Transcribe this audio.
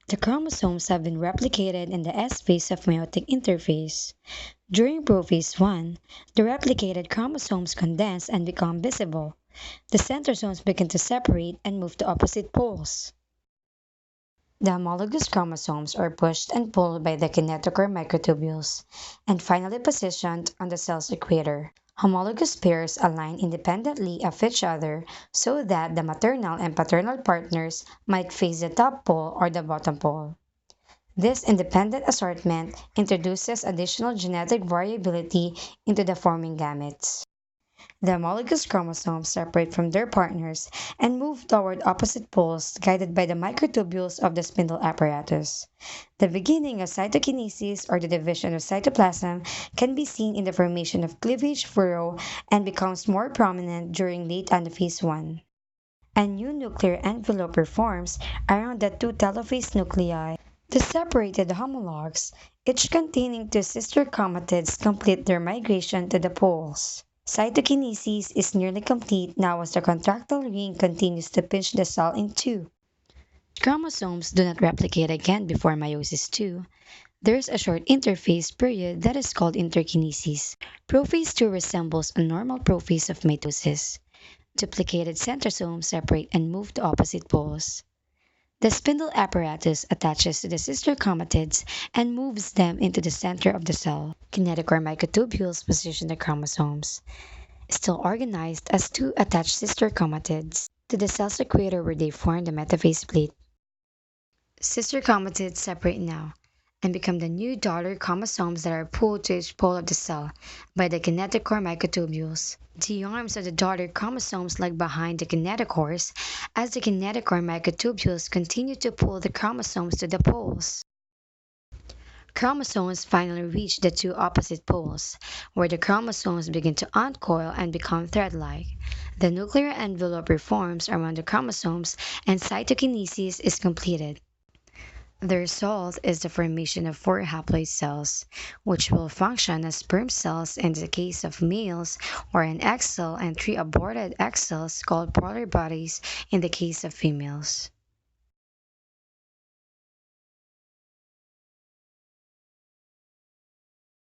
The chromosomes have been replicated in the S phase of meiotic interphase. During prophase 1, the replicated chromosomes condense and become visible. The centrosomes begin to separate and move to opposite poles. The homologous chromosomes are pushed and pulled by the kinetochore microtubules and finally positioned on the cell's equator. Homologous pairs align independently of each other so that the maternal and paternal partners might face the top pole or the bottom pole. This independent assortment introduces additional genetic variability into the forming gametes. The homologous chromosomes separate from their partners and move toward opposite poles guided by the microtubules of the spindle apparatus. The beginning of cytokinesis or the division of cytoplasm can be seen in the formation of cleavage furrow and becomes more prominent during late anaphase 1. A new nuclear envelope forms around the two telophase nuclei. The separated homologs, each containing two sister chromatids, complete their migration to the poles. Cytokinesis is nearly complete now as the contractile ring continues to pinch the cell in two. Chromosomes do not replicate again before meiosis II. There is a short interphase period that is called interkinesis. Prophase 2 resembles a normal prophase of mitosis. Duplicated centrosomes separate and move to opposite poles. The spindle apparatus attaches to the sister chromatids and moves them into the center of the cell. Kinetochore microtubules position the chromosomes, still organized as two attached sister chromatids, to the cell's equator where they form the metaphase plate. Sister chromatids separate now and become the new daughter chromosomes that are pulled to each pole of the cell by the kinetochore microtubules. The arms of the daughter chromosomes lag behind the kinetochores as the kinetochore microtubules continue to pull the chromosomes to the poles. Chromosomes finally reach the two opposite poles, where the chromosomes begin to uncoil and become thread-like. The nuclear envelope reforms around the chromosomes and cytokinesis is completed. The result is the formation of four haploid cells, which will function as sperm cells in the case of males, or an egg cell and three aborted egg cells called polar bodies in the case of females.